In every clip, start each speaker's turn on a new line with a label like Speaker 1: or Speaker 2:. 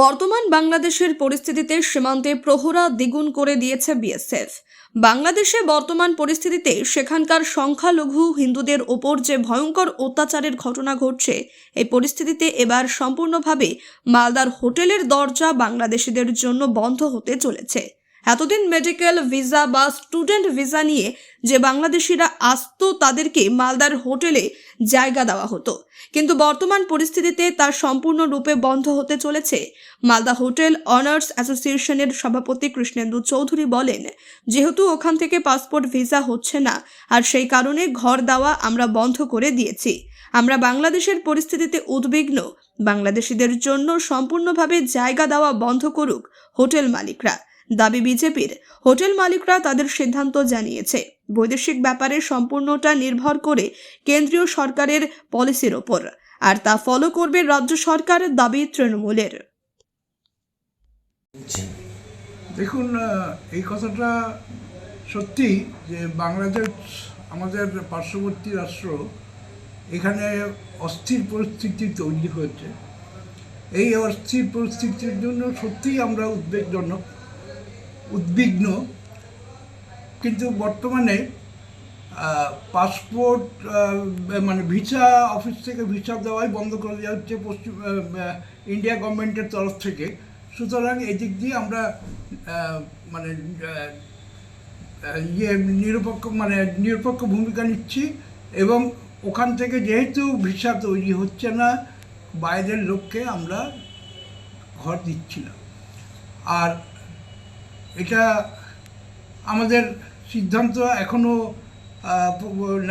Speaker 1: বর্তমান বাংলাদেশের পরিস্থিতিতে সীমান্তে প্রহরা দ্বিগুণ করে দিয়েছে বিএসএফ। বাংলাদেশে বর্তমান পরিস্থিতিতে সেখানকার সংখ্যালঘু হিন্দুদের ওপর যে ভয়ঙ্কর অত্যাচারের ঘটনা ঘটছে, এই পরিস্থিতিতে এবার সম্পূর্ণভাবে মালদার হোটেলের দরজা বাংলাদেশিদের জন্য বন্ধ হতে চলেছে। এতদিন মেডিকেল ভিসা বা স্টুডেন্ট ভিসা নিয়ে যে বাংলাদেশিরা আসতো তাদেরকে মালদার হোটেলে জায়গা দেওয়া হতো, কিন্তু বর্তমান পরিস্থিতিতে তা সম্পূর্ণরূপে বন্ধ হতে চলেছে। মালদা হোটেল অনার্স অ্যাসোসিয়েশনের সভাপতি কৃষ্ণেন্দু চৌধুরী বলেন, যেহেতু ওখান থেকে পাসপোর্ট ভিসা হচ্ছে না, আর সেই কারণে ঘর দেওয়া আমরা বন্ধ করে দিয়েছি। আমরা বাংলাদেশের পরিস্থিতিতে উদ্বিগ্ন। বাংলাদেশিদের জন্য সম্পূর্ণভাবে জায়গা দেওয়া বন্ধ করুক হোটেল মালিকরা। দাবি বিজেপির। হোটেল মালিকরা তাদের সিদ্ধান্ত জানিয়েছে। বৈদেশিক ব্যাপারে সম্পূর্ণটা নির্ভর করে কেন্দ্রীয় সরকারের পলিসির ওপর, আর তা ফলো করবে রাজ্য সরকার, দাবি তৃণমূলের।
Speaker 2: দেখুন, এই কথাটা সত্যি যে বাংলাদেশ আমাদের পার্শ্ববর্তী রাষ্ট্র, এখানে অস্থির পরিস্থিতি তৈরি হয়েছে। এই অস্থির পরিস্থিতির জন্য সত্যিই আমরা উদ্বিগ্ন। কিন্তু বর্তমানে পাসপোর্ট মানে ভিসা অফিস থেকে ভিসা দেওয়াই বন্ধ করে দেওয়া হচ্ছে ইন্ডিয়া গভর্নমেন্টের তরফ থেকে। সুতরাং এই দিক দিয়ে আমরা মানে নিরপেক্ষ ভূমিকা নিচ্ছি, এবং ওখান থেকে যেহেতু ভিসা তৈরি হচ্ছে না, বাইরের লোককে আমরা ঘর দিচ্ছি না। আর এটা আমাদের সিদ্ধান্ত এখনও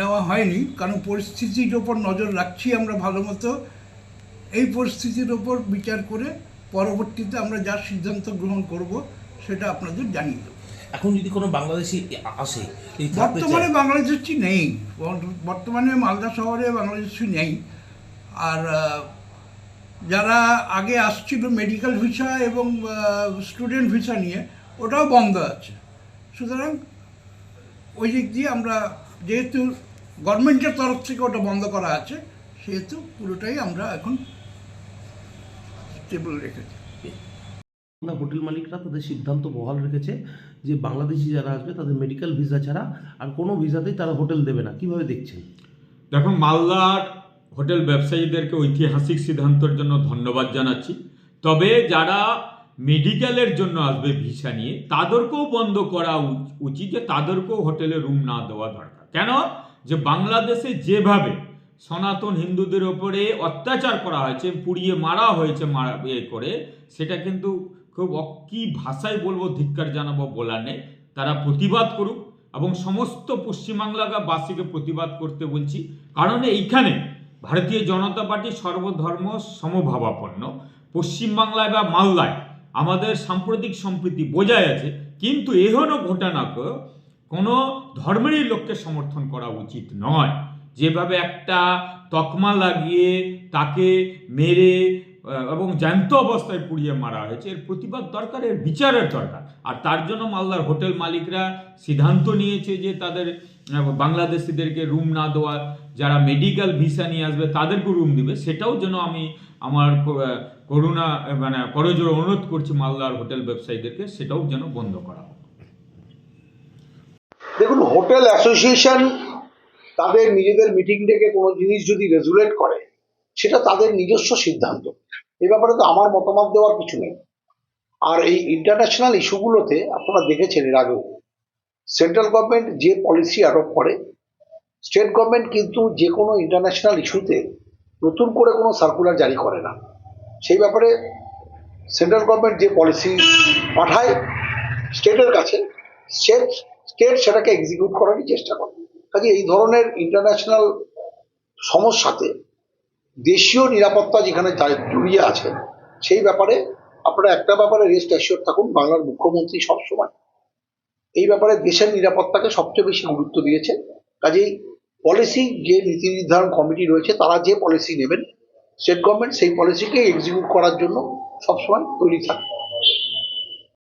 Speaker 2: নেওয়া হয়নি, কারণ পরিস্থিতির ওপর নজর রাখছি আমরা ভালো মতো। এই পরিস্থিতির ওপর বিচার করে পরবর্তীতে আমরা যা সিদ্ধান্ত গ্রহণ করব সেটা আপনাদের জানিয়ে দেব।
Speaker 3: এখন যদি কোনো বাংলাদেশি আসে,
Speaker 2: বর্তমানে বাংলাদেশি নেই, বর্তমানে মালদা শহরে বাংলাদেশি নেই। আর যারা আগে আসছিল মেডিকেল ভিসা এবং স্টুডেন্ট ভিসা নিয়ে, ওটাও বন্ধ আছে। সুতরাং ওই দিক দিয়ে আমরা, যেহেতু গভর্নমেন্টের তরফ থেকে ওটা বন্ধ করা আছে, সেহেতু পুরোটাই আমরা এখন স্টেবল রেখেছি।
Speaker 3: হোটেল মালিকরা তাদের সিদ্ধান্ত বহাল রেখেছে যে বাংলাদেশি যারা আসবে তাদের মেডিকেল ভিসা ছাড়া আর কোনো ভিসাতেই তারা হোটেল দেবে না। কিভাবে দেখছেন?
Speaker 4: দেখুন, মালদার হোটেল ব্যবসায়ীদেরকে ঐতিহাসিক সিদ্ধান্তের জন্য ধন্যবাদ জানাচ্ছি। তবে যারা মেডিকেলের জন্য আসবে ভিসা নিয়ে, তাদেরকেও বন্ধ করা উচিত, যে তাদেরকেও হোটেলে রুম না দেওয়া দরকার। কেন? যে বাংলাদেশে যেভাবে সনাতন হিন্দুদের ওপরে অত্যাচার করা হয়েছে, পুড়িয়ে মারা হয়েছে, করে, সেটা কিন্তু খুব কি ভাষায় বলবো, ধিক্কার জানাবো বলার নেই। তারা প্রতিবাদ করুক, এবং সমস্ত পশ্চিমবাংলাবাসীকে প্রতিবাদ করতে বলছি। কারণ এইখানে ভারতীয় জনতা পার্টি সর্বধর্ম সমভাবাপন্ন। পশ্চিমবাংলায় বা মালদায় আমাদের সাম্প্রতিক সম্প্রীতি বজায় আছে, কিন্তু এহেন ঘটনাকে কোনো ধর্মেরই লোককে সমর্থন করা উচিত নয়। যেভাবে একটা তকমা লাগিয়ে তাকে মেরে এবং জ্যান্ত অবস্থায় পুড়িয়ে মারা হয়েছে, এর প্রতিবাদ দরকার, এর বিচারের দরকার। আর তার জন্য মালদার হোটেল মালিকরা সিদ্ধান্ত নিয়েছে যে তাদের বাংলাদেশিদেরকে রুম না দেওয়া, যারা মেডিকেল ভিসা নিয়ে আসবে তাদেরকে রুম দিবে। সেটাও যেন আমি আমার করজোড়ে অনুরোধ করছি মালদার হোটেল ব্যবসায়ীদেরকে, সেটাও যেন বন্ধ করা হোক।
Speaker 5: দেখুন, হোটেল অ্যাসোসিয়েশন তাদের নিজেদের মিটিং ডেকে কোনো জিনিস যদি রেজুলেট করে, সেটা তাদের নিজস্ব সিদ্ধান্ত। এ ব্যাপারে তো আমার মতামত দেওয়ার কিছু নেই। আর এই ইন্টারন্যাশনাল ইস্যুগুলোতে আপনারা দেখেছেন, এর আগেও সেন্ট্রাল গভর্নমেন্ট যে পলিসি অ্যাডপ্ট করে, স্টেট গভর্নমেন্ট কিন্তু যে কোনো ইন্টারন্যাশনাল ইস্যুতে নতুন করে কোনো সার্কুলার জারি করে না। সেই ব্যাপারে সেন্ট্রাল গভর্নমেন্ট যে পলিসি পাঠায় স্টেটের কাছে, স্টেট সেটাকে এক্সিকিউট করারই চেষ্টা করে। কাজে এই ধরনের ইন্টারন্যাশনাল সমস্যাতে দেশীয় নিরাপত্তা যেখানে জড়িয়ে আছে, সেই ব্যাপারে আপনারা একটা ব্যাপারে রেস্ট অ্যাসিওর থাকুন, বাংলার মুখ্যমন্ত্রী সবসময় এই ব্যাপারে দেশের নিরাপত্তাকে সবচেয়ে বেশি গুরুত্ব দিয়েছেন। কাজেই পলিসি যে নীতি নির্ধারণ কমিটি রয়েছে, তারা যে পলিসি নেবেন, স্টেট গভর্নমেন্ট সেই পলিসিকে এক্সিকিউট করার জন্য সবসময় তৈরি থাকে।